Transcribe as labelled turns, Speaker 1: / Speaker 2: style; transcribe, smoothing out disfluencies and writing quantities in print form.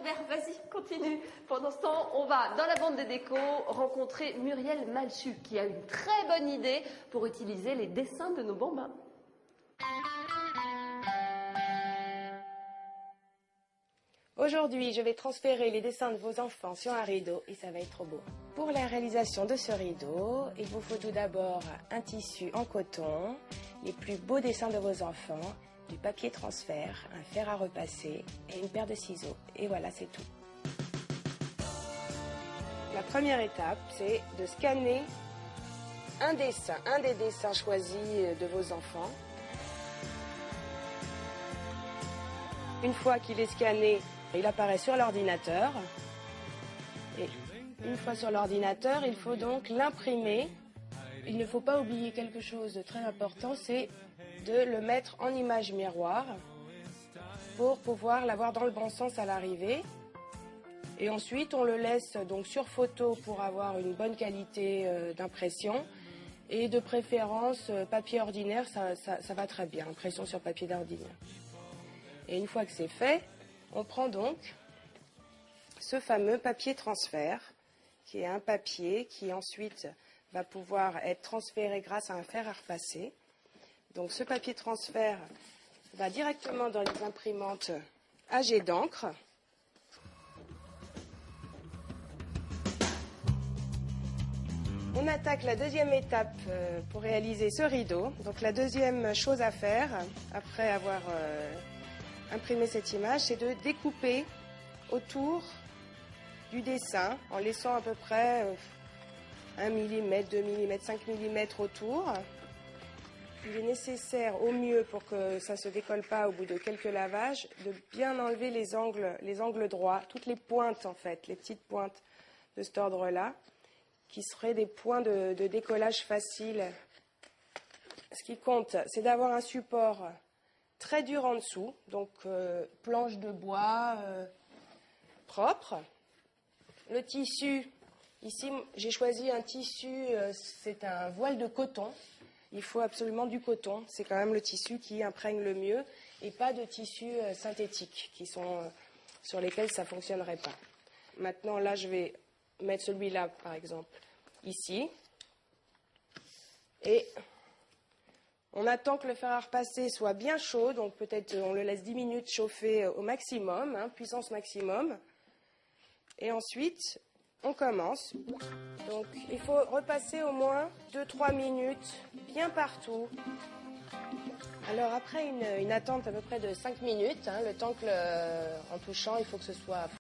Speaker 1: Robert, vas-y, continue. Pendant ce temps, on va, dans la bande des décos, rencontrer Muriel Malchu, qui a une très bonne idée pour utiliser les dessins de nos bambins.
Speaker 2: Aujourd'hui, je vais transférer les dessins de vos enfants sur un rideau et ça va être trop beau. Pour la réalisation de ce rideau, il vous faut tout d'abord un tissu en coton, les plus beaux dessins de vos enfants, du papier transfert, un fer à repasser et une paire de ciseaux. Et voilà, c'est tout. La première étape, c'est de scanner un des dessins choisis de vos enfants. Une fois qu'il est scanné, il apparaît sur l'ordinateur. Et une fois sur l'ordinateur, il faut donc l'imprimer. Il ne faut pas oublier quelque chose de très important, c'est de le mettre en image miroir pour pouvoir l'avoir dans le bon sens à l'arrivée. Et ensuite, on le laisse donc sur photo pour avoir une bonne qualité d'impression. Et de préférence, papier ordinaire, ça va très bien, impression sur papier d'ordinaire. Et une fois que c'est fait, on prend donc ce fameux papier transfert, qui est un papier qui ensuite va pouvoir être transféré grâce à un fer à repasser. Donc ce papier transfert va directement dans les imprimantes à jet d'encre. On attaque la deuxième étape pour réaliser ce rideau. Donc la deuxième chose à faire, après avoir imprimer cette image, c'est de découper autour du dessin en laissant à peu près 1 mm, 2 mm, 5 mm autour. Il est nécessaire au mieux pour que ça ne se décolle pas au bout de quelques lavages, de bien enlever les angles droits, toutes les pointes en fait, les petites pointes de cet ordre-là, qui seraient des points de décollage facile. Ce qui compte, c'est d'avoir un support très dur en dessous, donc planche de bois propre. Le tissu, ici j'ai choisi un tissu, c'est un voile de coton. Il faut absolument du coton, c'est quand même le tissu qui imprègne le mieux et pas de tissu synthétique sur lesquels ça ne fonctionnerait pas. Maintenant là je vais mettre celui-là par exemple ici et on attend que le fer à repasser soit bien chaud, donc peut-être on le laisse 10 minutes chauffer au maximum, puissance maximum. Et ensuite, on commence. Donc il faut repasser au moins 2-3 minutes, bien partout. Alors après une attente à peu près de 5 minutes, le temps que en touchant, il faut que ce soit